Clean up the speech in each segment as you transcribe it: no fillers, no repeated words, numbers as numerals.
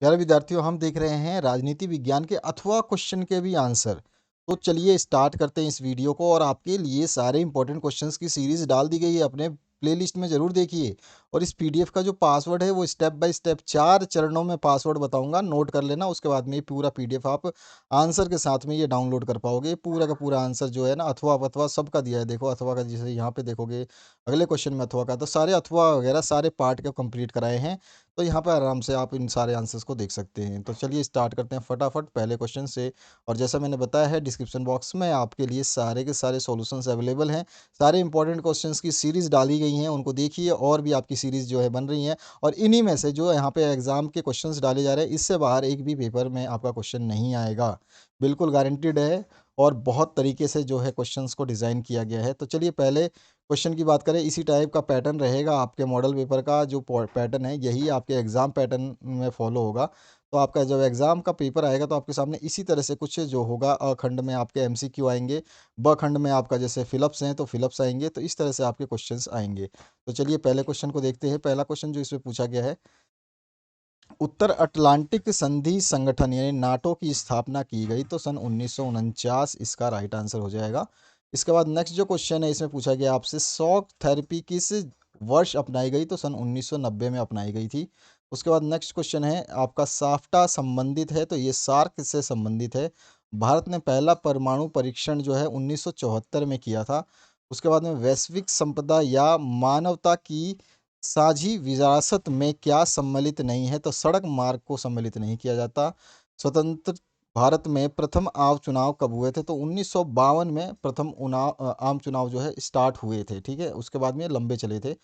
प्यारे विद्यार्थियों, हम देख रहे हैं राजनीति विज्ञान के अथवा क्वेश्चन के भी आंसर। तो चलिए स्टार्ट करते हैं इस वीडियो को और आपके लिए सारे इंपॉर्टेंट क्वेश्चंस की सीरीज डाल दी गई है, अपने प्लेलिस्ट में ज़रूर देखिए। और इस पीडीएफ का जो पासवर्ड है वो स्टेप बाय स्टेप 4 चरणों में पासवर्ड बताऊंगा, नोट कर लेना। उसके बाद में ये पूरा पीडीएफ आप आंसर के साथ में ये डाउनलोड कर पाओगे। पूरा का पूरा आंसर जो है ना, अथवा अथवा सबका दिया है। देखो अथवा का, जैसे यहाँ पे देखोगे अगले क्वेश्चन में अथवा का, तो सारे अथवा वगैरह सारे पार्ट के कंप्लीट कराए हैं। तो यहाँ पर आराम से आप इन सारे आंसर्स को देख सकते हैं। तो चलिए स्टार्ट करते हैं फटाफट पहले क्वेश्चन से। और जैसा मैंने बताया है, डिस्क्रिप्शन बॉक्स में आपके लिए सारे के सारे सॉल्यूशंस अवेलेबल हैं। सारे इंपॉर्टेंट क्वेश्चंस की सीरीज़ डाली गई हैं, उनको देखिए। और भी आपकी सीरीज़ जो है बन रही हैं। और इन्हीं में से जो यहाँ पे एग्ज़ाम के क्वेश्चंस डाले जा रहे हैं, इससे बाहर एक भी पेपर में आपका क्वेश्चन नहीं आएगा, बिल्कुल गारंटीड है। और बहुत तरीके से जो है क्वेश्चंस को डिज़ाइन किया गया है। तो चलिए पहले क्वेश्चन की बात करें। इसी टाइप का पैटर्न रहेगा आपके मॉडल पेपर का। जो पैटर्न है यही आपके एग्ज़ाम पैटर्न में फॉलो होगा। तो आपका जब एग्ज़ाम का पेपर आएगा तो आपके सामने इसी तरह से कुछ जो होगा, अ खंड में आपके एमसीक्यू आएंगे, ब खंड में आपका जैसे फिलअप्स हैं तो फिलअप्स आएंगे। तो इस तरह से आपके क्वेश्चंस आएंगे। तो चलिए पहले क्वेश्चन को देखते हैं। पहला क्वेश्चन जो इसमें पूछा गया है, उत्तर अटलांटिक संधि संगठन यानी नाटो की स्थापना की गई तो सन 1949 इसका राइट आंसर हो जाएगा। इसके बाद नेक्स्ट जो क्वेश्चन है, इसमें पूछा गया आपसे, शॉक थेरेपी किस वर्ष अपनाई गई तो सन 1990 में अपनाई गई थी। उसके बाद नेक्स्ट क्वेश्चन है आपका, साफ्टा संबंधित है तो ये सार्क से संबंधित है। भारत ने पहला परमाणु परीक्षण जो है 1974 में किया था। उसके बाद में वैश्विक संपदा या मानवता की साझी विरासत में क्या सम्मिलित नहीं है तो सड़क मार्ग को सम्मिलित नहीं किया जाता। स्वतंत्र भारत में प्रथम आम चुनाव कब हुए थे तो 1952 में प्रथम आम चुनाव जो है स्टार्ट हुए थे। ठीक है, उसके बाद में ये लंबे चले थे।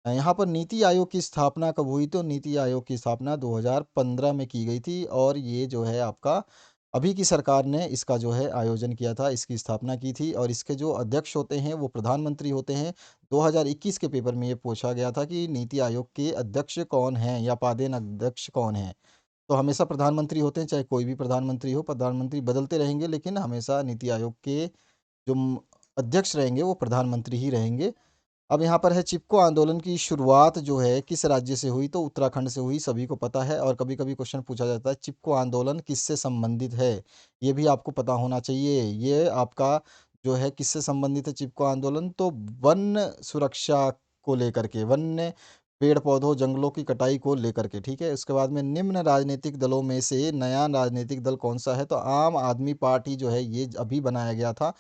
यहाँ पर नीति आयोग की स्थापना कब हुई तो नीति आयोग की स्थापना 2015 में की गई थी। और ये जो है आपका अभी की सरकार ने इसका जो है आयोजन किया था, इसकी स्थापना की थी। और इसके जो अध्यक्ष होते हैं वो प्रधानमंत्री होते हैं। 2021 के पेपर में ये पूछा गया था कि नीति आयोग के अध्यक्ष कौन हैं या पादेन अध्यक्ष कौन हैं। तो हमेशा प्रधानमंत्री होते हैं, चाहे कोई भी प्रधानमंत्री हो। प्रधानमंत्री बदलते रहेंगे लेकिन हमेशा नीति आयोग के जो अध्यक्ष रहेंगे वो प्रधानमंत्री ही रहेंगे। अब यहाँ पर है, चिपको आंदोलन की शुरुआत जो है किस राज्य से हुई तो उत्तराखंड से हुई, सभी को पता है। और कभी कभी क्वेश्चन पूछा जाता है चिपको आंदोलन किससे संबंधित है, ये भी आपको पता होना चाहिए। ये आपका जो है किससे संबंधित है चिपको आंदोलन, तो वन सुरक्षा को लेकर के, वन्य पेड़ पौधों जंगलों की कटाई को लेकर के। ठीक है, उसके बाद में निम्न राजनीतिक दलों में से नया राजनीतिक दल कौन सा है तो आम आदमी पार्टी जो है ये अभी बनाया गया था,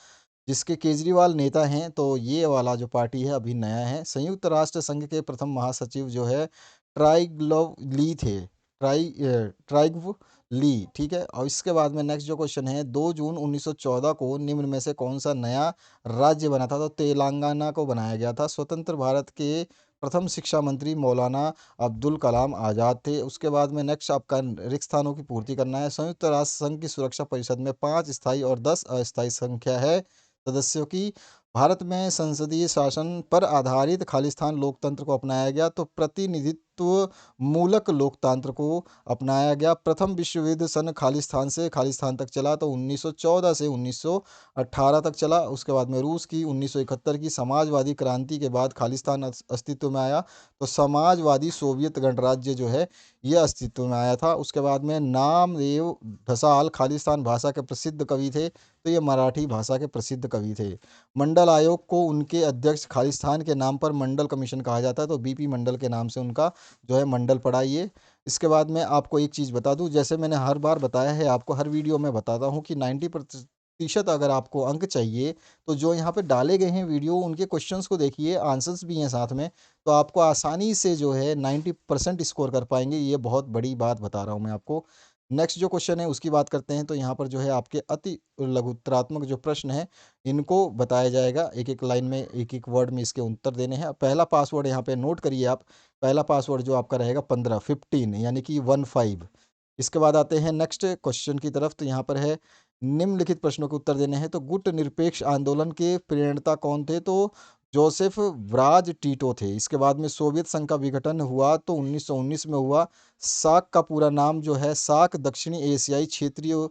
जिसके केजरीवाल नेता हैं। तो ये वाला जो पार्टी है अभी नया है। संयुक्त राष्ट्र संघ के प्रथम महासचिव जो है ट्राइग्लव ली थे, ट्राइग्व ली। ठीक है, और इसके बाद में नेक्स्ट जो क्वेश्चन है, 2 जून 1914 को निम्न में से कौन सा नया राज्य बना था तो तेलंगाना को बनाया गया था। स्वतंत्र भारत के प्रथम शिक्षा मंत्री मौलाना अब्दुल कलाम आज़ाद थे। उसके बाद में नेक्स्ट आपका रिक्त स्थानों की पूर्ति करना है। संयुक्त राष्ट्र संघ की सुरक्षा परिषद में 5 स्थायी और 10 अस्थायी संख्या है सदस्यों की। भारत में संसदीय शासन पर आधारित खालिस्तान लोकतंत्र को अपनाया गया तो प्रतिनिधित्व मूलक लोकतंत्र को अपनाया गया। प्रथम विश्व युद्ध सन खालिस्तान से खालिस्तान तक चला तो 1914 से 1918 तक चला। उसके बाद में रूस की 1971 की समाजवादी क्रांति के बाद खालिस्तान अस्तित्व में आया तो समाजवादी सोवियत गणराज्य जो है ये अस्तित्व में आया था। उसके बाद में नामदेव ढसाल खालिस्तान भाषा के प्रसिद्ध कवि थे तो ये मराठी भाषा के प्रसिद्ध कवि थे। मंडल आयोग को उनके अध्यक्ष खालिस्तान के नाम पर मंडल कमीशन कहा जाता है तो बीपी मंडल के नाम से उनका जो है मंडल पड़ा ये। इसके बाद में आपको एक चीज़ बता दूं, जैसे मैंने हर बार बताया है, आपको हर वीडियो में बताता हूं कि 90% अगर आपको अंक चाहिए तो जो यहाँ पे डाले गए हैं वीडियो उनके क्वेश्चंस को देखिए, आंसर्स भी हैं साथ में। तो आपको आसानी से जो है 90% स्कोर कर पाएंगे, ये बहुत बड़ी बात बता रहा हूँ मैं आपको। नेक्स्ट जो क्वेश्चन है उसकी बात करते हैं। तो यहाँ पर जो है आपके अति लघुत्तरात्मक जो प्रश्न है इनको बताया जाएगा, एक एक लाइन में एक एक वर्ड में इसके उत्तर देने हैं। पहला पासवर्ड यहाँ पे नोट करिए आप। पहला पासवर्ड जो आपका रहेगा 15 यानी कि 15। इसके बाद आते हैं नेक्स्ट क्वेश्चन की तरफ। तो यहाँ पर है, निम्नलिखित प्रश्नों के उत्तर देने हैं तो गुट निरपेक्ष आंदोलन के प्रणेता कौन थे तो जोसेफ ब्राज टीटो थे। इसके बाद में सोवियत संघ का विघटन हुआ तो 1919 में हुआ। सार्क का पूरा नाम जो है सार्क दक्षिणी एशियाई क्षेत्रीय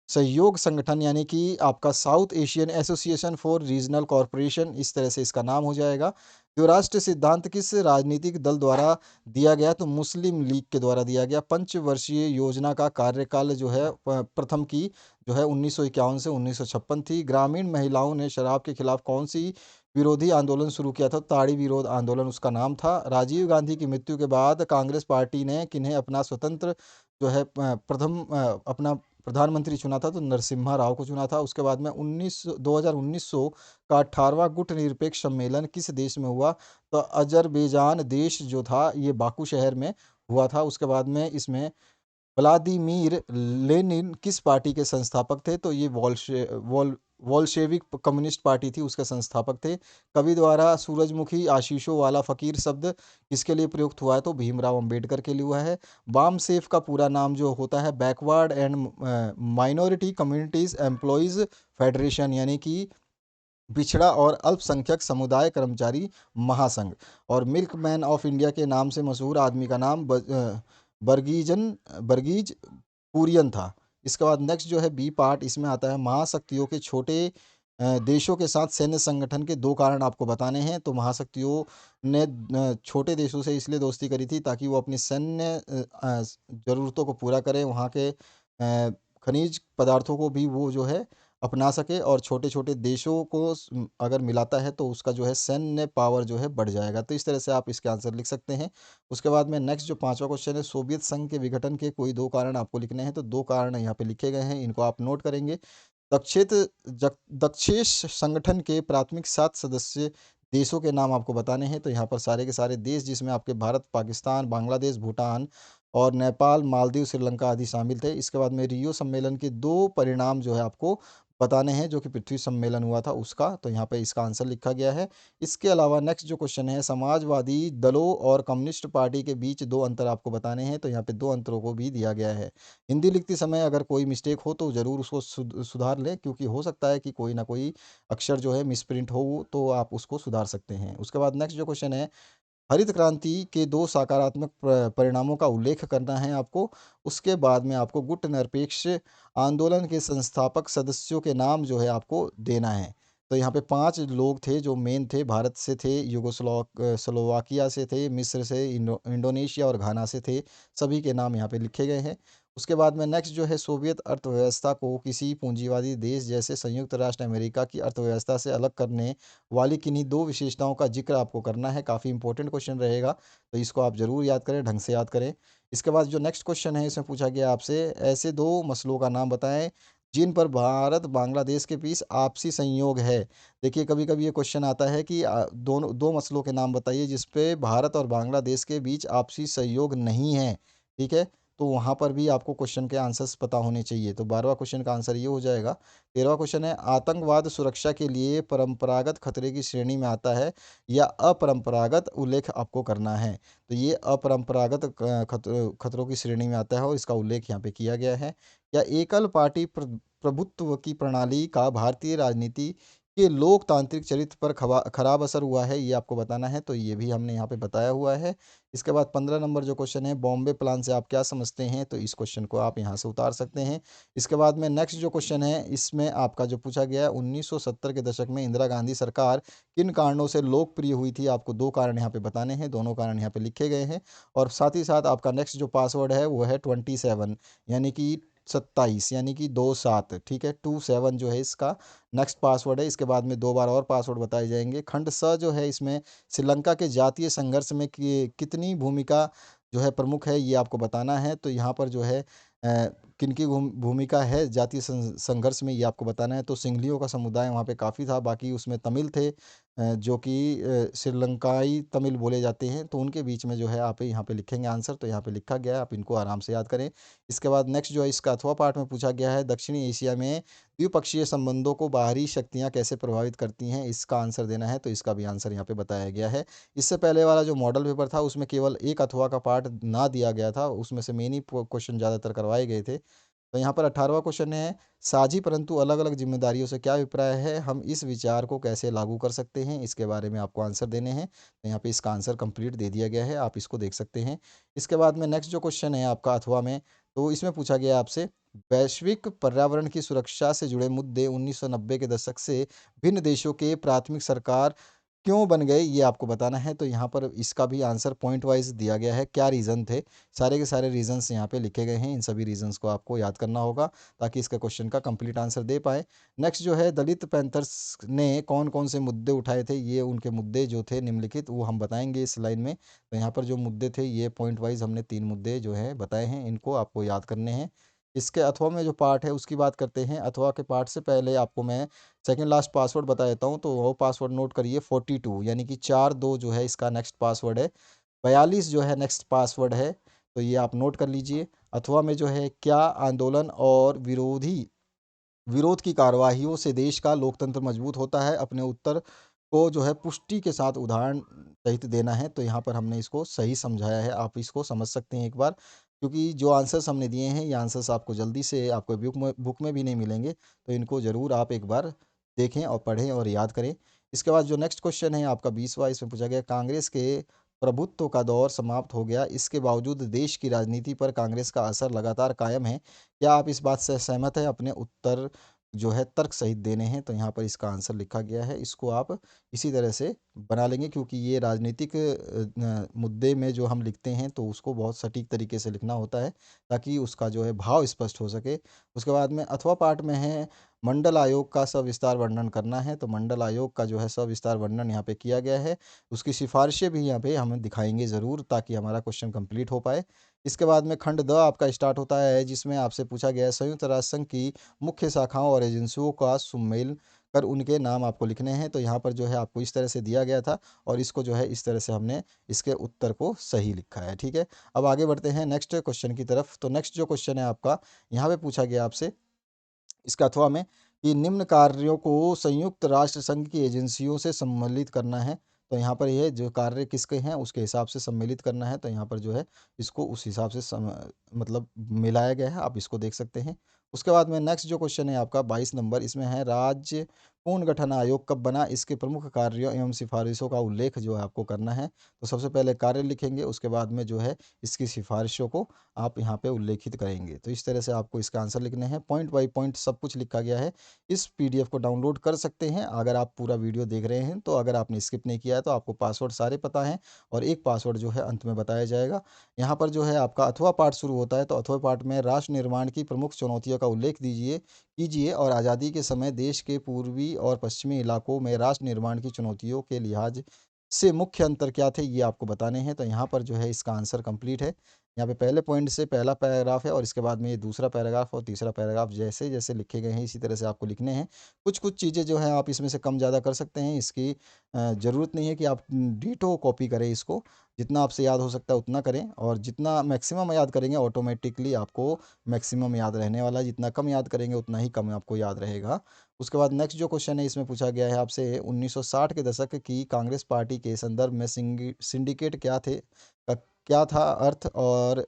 सहयोग संगठन यानी कि आपका south Asian association for regional corporation, इस तरह से इसका नाम हो जाएगा। जो राष्ट्र सिद्धांत किस राजनीतिक दल द्वारा दिया गया, तो मुस्लिम लीग के द्वारा दिया गया। पंचवर्षीय योजना का कार्यकाल जो है प्रथम की जो है 1951 से 1956 थी। ग्रामीण महिलाओं ने शराब के खिलाफ कौन सी विरोधी आंदोलन शुरू किया था? ताड़ी विरोध आंदोलन उसका नाम था। राजीव गांधी की मृत्यु के बाद कांग्रेस पार्टी ने किन्हें अपना स्वतंत्र जो है प्रथम अपना प्रधानमंत्री चुना था? तो नरसिम्हा राव को चुना था। उसके बाद में 1900 का 18वां गुटनिरपेक्ष सम्मेलन किस देश में हुआ? तो अजरबैजान देश जो था, ये बाकू शहर में हुआ था। उसके बाद में इसमें व्लादिमीर लेनिन किस पार्टी के संस्थापक थे? तो ये वोल्शेविक कम्युनिस्ट पार्टी थी, उसके संस्थापक थे। कवि द्वारा सूरजमुखी आशीषों वाला फकीर शब्द किसके लिए प्रयुक्त हुआ है? तो भीमराव अंबेडकर के लिए हुआ है। बामसेफ का पूरा नाम जो होता है backward and minority communities employees federation, यानी कि पिछड़ा और अल्पसंख्यक समुदाय कर्मचारी महासंघ। और मिल्कमैन ऑफ इंडिया के नाम से मशहूर आदमी का नाम बर्गीज कुरियन था। इसके बाद नेक्स्ट जो है बी पार्ट, इसमें आता है महाशक्तियों के छोटे देशों के साथ सैन्य संगठन के दो कारण आपको बताने हैं। तो महाशक्तियों ने छोटे देशों से इसलिए दोस्ती करी थी ताकि वो अपनी सैन्य ज़रूरतों को पूरा करें, वहाँ के खनिज पदार्थों को भी वो जो है अपना सके, और छोटे छोटे देशों को अगर मिलाता है तो उसका जो है सैन्य पावर जो है बढ़ जाएगा। तो इस तरह से आप इसके आंसर लिख सकते हैं। उसके बाद में नेक्स्ट जो पांचवा क्वेश्चन है, सोवियत संघ के विघटन के कोई दो कारण आपको लिखने हैं। तो दो कारण यहाँ पे लिखे गए हैं, इनको आप नोट करेंगे। दक्षेश संगठन के प्राथमिक 7 सदस्य देशों के नाम आपको बताने हैं। तो यहाँ पर सारे के सारे देश, जिसमें आपके भारत, पाकिस्तान, बांग्लादेश, भूटान और नेपाल, मालदीव, श्रीलंका आदि शामिल थे। इसके बाद में रियो सम्मेलन के दो परिणाम जो है आपको बताने हैं, जो कि पृथ्वी सम्मेलन हुआ था उसका। तो यहाँ पे इसका आंसर लिखा गया है। इसके अलावा नेक्स्ट जो क्वेश्चन है, समाजवादी दलों और कम्युनिस्ट पार्टी के बीच दो अंतर आपको बताने हैं। तो यहाँ पे दो अंतरों को भी दिया गया है। हिंदी लिखते समय अगर कोई मिस्टेक हो तो ज़रूर उसको सुधार लें, क्योंकि हो सकता है कि कोई ना कोई अक्षर जो है मिसप्रिंट हो, तो आप उसको सुधार सकते हैं। उसके बाद नेक्स्ट जो क्वेश्चन है, हरित क्रांति के दो सकारात्मक परिणामों का उल्लेख करना है आपको। उसके बाद में आपको गुट निरपेक्ष आंदोलन के संस्थापक सदस्यों के नाम जो है आपको देना है। तो यहाँ पे 5 लोग थे जो मेन थे, भारत से थे, स्लोवाकिया से थे, मिस्र से, इंडोनेशिया और घाना से थे। सभी के नाम यहाँ पे लिखे गए हैं। उसके बाद में नेक्स्ट जो है, सोवियत अर्थव्यवस्था को किसी पूंजीवादी देश जैसे संयुक्त राष्ट्र अमेरिका की अर्थव्यवस्था से अलग करने वाली किन्हीं दो विशेषताओं का जिक्र आपको करना है। काफ़ी इंपॉर्टेंट क्वेश्चन रहेगा, तो इसको आप ज़रूर याद करें, ढंग से याद करें। इसके बाद जो नेक्स्ट क्वेश्चन है, इसमें पूछा गया आपसे, ऐसे दो मसलों का नाम बताएं जिन पर भारत बांग्लादेश के बीच आपसी संयोग है। देखिए, कभी कभी ये क्वेश्चन आता है कि दोनों दो मसलों के नाम बताइए जिस पे भारत और बांग्लादेश के बीच आपसी सहयोग नहीं है। ठीक है, तो वहाँ पर भी आपको क्वेश्चन के आंसर्स पता होने चाहिए। तो 12वां क्वेश्चन का आंसर ये हो जाएगा। 13वां क्वेश्चन है, आतंकवाद सुरक्षा के लिए परंपरागत खतरे की श्रेणी में आता है या अपरंपरागत? उल्लेख आपको करना है। तो ये अपरंपरागत खतरों की श्रेणी में आता है, और इसका उल्लेख यहाँ पे किया गया है। या एकल पार्टी प्रभुत्व की प्रणाली का भारतीय राजनीति के लोकतांत्रिक चरित्र पर खराब असर हुआ है, ये आपको बताना है। तो ये भी हमने यहाँ पे बताया हुआ है। इसके बाद 15 नंबर जो क्वेश्चन है, बॉम्बे प्लान से आप क्या समझते हैं? तो इस क्वेश्चन को आप यहाँ से उतार सकते हैं। इसके बाद में नेक्स्ट जो क्वेश्चन है, इसमें आपका जो पूछा गया है, 1970 के दशक में इंदिरा गांधी सरकार किन कारणों से लोकप्रिय हुई थी? आपको दो कारण यहाँ पे बताने हैं, दोनों कारण यहाँ पे लिखे गए हैं। और साथ ही साथ आपका नेक्स्ट जो पासवर्ड है वो है 27, यानी कि 27, यानी कि 27। ठीक है, 27 जो है इसका नेक्स्ट पासवर्ड है। इसके बाद में दो बार और पासवर्ड बताए जाएंगे। खंड स जो है, इसमें श्रीलंका के जातीय संघर्ष में कितनी भूमिका जो है प्रमुख है, ये आपको बताना है। तो यहाँ पर जो है किनकी भूमिका है जातीय संघर्ष में, ये आपको बताना है। तो सिंघलियों का समुदाय वहाँ पे काफ़ी था, बाकी उसमें तमिल थे, जो कि श्रीलंकाई तमिल बोले जाते हैं। तो उनके बीच में जो है आप यहाँ पे लिखेंगे आंसर। तो यहाँ पे लिखा गया है, आप इनको आराम से याद करें। इसके बाद नेक्स्ट जो है, इसका अथवा पार्ट में पूछा गया है, दक्षिणी एशिया में द्विपक्षीय संबंधों को बाहरी शक्तियाँ कैसे प्रभावित करती हैं? इसका आंसर देना है। तो इसका भी आंसर यहाँ पे बताया गया है। इससे पहले वाला जो मॉडल पेपर था, उसमें केवल एक अथवा का पार्ट ना दिया गया था, उसमें से मेन ही क्वेश्चन ज़्यादातर करवाए गए थे। तो यहाँ पर 18वां क्वेश्चन है, साझी परंतु अलग अलग जिम्मेदारियों से क्या अभिप्राय है? हम इस विचार को कैसे लागू कर सकते हैं? इसके बारे में आपको आंसर देने हैं। तो यहाँ पे इसका आंसर कंप्लीट दे दिया गया है, आप इसको देख सकते हैं। इसके बाद में नेक्स्ट जो क्वेश्चन है आपका अथवा में, तो इसमें पूछा गया आपसे, वैश्विक पर्यावरण की सुरक्षा से जुड़े मुद्दे 1990 के दशक से भिन्न देशों के प्राथमिक सरकार क्यों बन गए, ये आपको बताना है। तो यहाँ पर इसका भी आंसर पॉइंट वाइज दिया गया है, क्या रीज़न थे। सारे के सारे रीजंस यहाँ पे लिखे गए हैं, इन सभी रीजंस को आपको याद करना होगा ताकि इसका क्वेश्चन का कंप्लीट आंसर दे पाए। नेक्स्ट जो है, दलित पैंथर्स ने कौन कौन से मुद्दे उठाए थे, ये उनके मुद्दे जो थे निम्नलिखित, वो हम बताएंगे इस लाइन में। तो यहाँ पर जो मुद्दे थे, ये पॉइंट वाइज हमने 3 मुद्दे जो है बताए हैं, इनको आपको याद करने हैं। इसके अथवा में जो पार्ट है उसकी बात करते हैं। अथवा के पार्ट से पहले आपको मैं सेकंड लास्ट पासवर्ड बता देता हूँ, तो वो पासवर्ड नोट करिए 42, यानी कि 4-2 जो है इसका नेक्स्ट पासवर्ड है। 42 जो है नेक्स्ट पासवर्ड है, तो ये आप नोट कर लीजिए। अथवा में जो है, क्या आंदोलन और विरोध की कार्यवाहियों से देश का लोकतंत्र मजबूत होता है, अपने उत्तर को जो है पुष्टि के साथ उदाहरण सहित देना है। तो यहाँ पर हमने इसको सही समझाया है, आप इसको समझ सकते हैं एक बार, क्योंकि जो आंसर्स हमने दिए हैं, ये आंसर्स आपको जल्दी से आपको बुक में भी नहीं मिलेंगे, तो इनको ज़रूर आप एक बार देखें और पढ़ें और याद करें। इसके बाद जो नेक्स्ट क्वेश्चन है आपका 20वां, इसमें पूछा गया, कांग्रेस के प्रभुत्व का दौर समाप्त हो गया, इसके बावजूद देश की राजनीति पर कांग्रेस का असर लगातार कायम है, क्या आप इस बात से सहमत हैं? अपने उत्तर जो है तर्क सहित देने हैं। तो यहाँ पर इसका आंसर लिखा गया है, इसको आप इसी तरह से बना लेंगे, क्योंकि ये राजनीतिक मुद्दे में जो हम लिखते हैं तो उसको बहुत सटीक तरीके से लिखना होता है, ताकि उसका जो है भाव स्पष्ट हो सके। उसके बाद में अथवा पार्ट में है, मंडल आयोग का सविस्तार वर्णन करना है। तो मंडल आयोग का जो है सविस्तार वर्णन यहाँ पे किया गया है, उसकी सिफारिशें भी यहाँ पे हम दिखाएंगे ज़रूर, ताकि हमारा क्वेश्चन कंप्लीट हो पाए। इसके बाद में खंड द आपका स्टार्ट होता है, जिसमें आपसे पूछा गया है, संयुक्त राष्ट्र संघ की मुख्य शाखाओं और एजेंसियों का सुमेल कर उनके नाम आपको लिखने हैं। तो यहाँ पर जो है आपको इस तरह से दिया गया था, और इसको जो है इस तरह से हमने इसके उत्तर को सही लिखा है, ठीक है। अब आगे बढ़ते हैं नेक्स्ट क्वेश्चन की तरफ। तो नेक्स्ट जो क्वेश्चन है आपका, यहाँ पे पूछा गया आपसे इसका अथवा में, कि निम्न कार्यों को संयुक्त राष्ट्र संघ की एजेंसियों से सम्मिलित करना है। तो यहाँ पर ये जो कार्य किसके हैं उसके हिसाब से सम्मिलित करना है। तो यहाँ पर जो है इसको उस हिसाब से मतलब मिलाया गया है, आप इसको देख सकते हैं। उसके बाद में नेक्स्ट जो क्वेश्चन है आपका 22 नंबर, इसमें है, राज्य पुनर्गठन आयोग कब बना, इसके प्रमुख कार्यों एवं सिफारिशों का उल्लेख जो है आपको करना है। तो सबसे पहले कार्य लिखेंगे, उसके बाद में जो है इसकी सिफारिशों को आप यहाँ पे उल्लेखित करेंगे। तो इस तरह से आपको इसका आंसर लिखने हैं, पॉइंट बाय पॉइंट सब कुछ लिखा गया है। इस पीडीएफ को डाउनलोड कर सकते हैं अगर आप पूरा वीडियो देख रहे हैं। तो अगर आपने स्किप नहीं किया है तो आपको पासवर्ड सारे पता हैं, और एक पासवर्ड जो है अंत में बताया जाएगा। यहाँ पर जो है आपका अथवा पाठ शुरू होता है, तो अथवा पाठ में राष्ट्र निर्माण की प्रमुख चुनौतियों का उल्लेख कीजिए, और आज़ादी के समय देश के पूर्वी और पश्चिमी इलाकों में राष्ट्र निर्माण की चुनौतियों के लिहाज से मुख्य अंतर क्या थे, ये आपको बताने हैं। तो यहाँ पर जो है इसका आंसर कंप्लीट है। यहाँ पे पहले पॉइंट से पहला पैराग्राफ है, और इसके बाद में ये दूसरा पैराग्राफ और तीसरा पैराग्राफ जैसे जैसे लिखे गए हैं इसी तरह से आपको लिखने हैं। कुछ कुछ चीज़ें जो हैं आप इसमें से कम ज़्यादा कर सकते हैं, इसकी ज़रूरत नहीं है कि आप डीटो कॉपी करें इसको। जितना आपसे याद हो सकता है उतना करें, और जितना मैक्सिमम याद करेंगे ऑटोमेटिकली आपको मैक्सिमम याद रहने वाला है, जितना कम याद करेंगे उतना ही कम आपको याद रहेगा। उसके बाद नेक्स्ट जो क्वेश्चन है, इसमें पूछा गया है आपसे, 1960 के दशक की कांग्रेस पार्टी के संदर्भ में सिंडिकेट क्या था अर्थ, और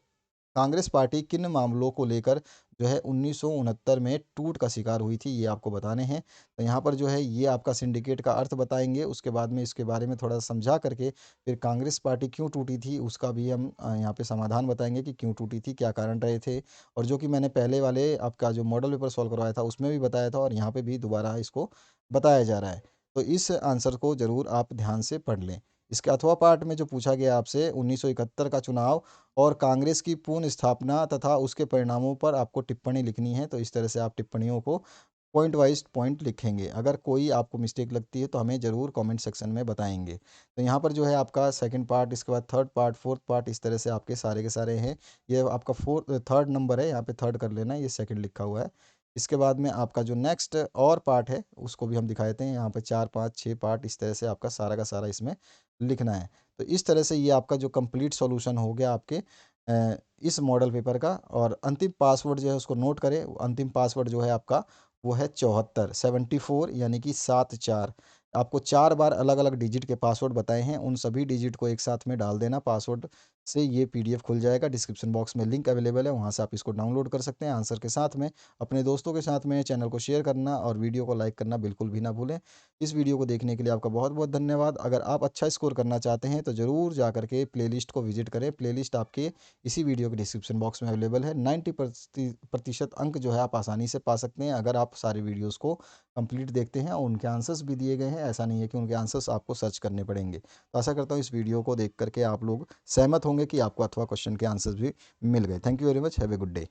कांग्रेस पार्टी किन मामलों को लेकर जो है 1969 में टूट का शिकार हुई थी, ये आपको बताने हैं। तो यहाँ पर जो है ये आपका सिंडिकेट का अर्थ बताएंगे, उसके बाद में इसके बारे में थोड़ा समझा करके फिर कांग्रेस पार्टी क्यों टूटी थी उसका भी हम यहाँ पे समाधान बताएंगे कि क्यों टूटी थी, क्या कारण रहे थे। और जो कि मैंने पहले वाले आपका जो मॉडल पेपर सॉल्व करवाया था उसमें भी बताया था, और यहाँ पे भी दोबारा इसको बताया जा रहा है। तो इस आंसर को ज़रूर आप ध्यान से पढ़ लें। इसके अथवा पार्ट में जो पूछा गया आपसे, 1971 का चुनाव और कांग्रेस की पुनः स्थापना तथा उसके परिणामों पर आपको टिप्पणी लिखनी है। तो इस तरह से आप टिप्पणियों को पॉइंट वाइज पॉइंट लिखेंगे। अगर कोई आपको मिस्टेक लगती है तो हमें ज़रूर कमेंट सेक्शन में बताएंगे। तो यहाँ पर जो है आपका सेकंड पार्ट, इसके बाद थर्ड पार्ट, फोर्थ पार्ट, इस तरह से आपके सारे के सारे हैं। ये आपका थर्ड नंबर है, यहाँ पे थर्ड कर लेना, ये सेकंड लिखा हुआ है। इसके बाद में आपका जो नेक्स्ट और पार्ट है उसको भी हम दिखा देते हैं। यहाँ पे 4 5 6 पार्ट, इस तरह से आपका सारा का सारा इसमें लिखना है। तो इस तरह से ये आपका जो कंप्लीट सॉल्यूशन हो गया आपके इस मॉडल पेपर का। और अंतिम पासवर्ड जो है उसको नोट करें, अंतिम पासवर्ड जो है आपका वो है 74, यानी कि 7 4। आपको 4 बार अलग अलग डिजिट के पासवर्ड बताए हैं, उन सभी डिजिट को एक साथ में डाल देना पासवर्ड से ये पीडीएफ खुल जाएगा। डिस्क्रिप्शन बॉक्स में लिंक अवेलेबल है, वहाँ से आप इसको डाउनलोड कर सकते हैं आंसर के साथ में। अपने दोस्तों के साथ में चैनल को शेयर करना और वीडियो को लाइक करना बिल्कुल भी ना भूलें। इस वीडियो को देखने के लिए आपका बहुत बहुत धन्यवाद। अगर आप अच्छा स्कोर करना चाहते हैं तो ज़रूर जा करके प्लेलिस्ट को विजिट करें। प्लेलिस्ट आपके इसी वीडियो के डिस्क्रिप्शन बॉक्स में अवेलेबल है। 90% अंक जो है आप आसानी से पा सकते हैं अगर आप सारे वीडियोज़ को कंप्लीट देखते हैं, और उनके आंसर्स भी दिए गए हैं। ऐसा नहीं है कि उनके आंसर्स आपको सर्च करने पड़ेंगे। तो आशा करता हूँ इस वीडियो को देख करके आप लोग सहमत होंगे कि आपको अथवा क्वेश्चन के आंसर्स भी मिल गए। Thank you very much. Have a good day.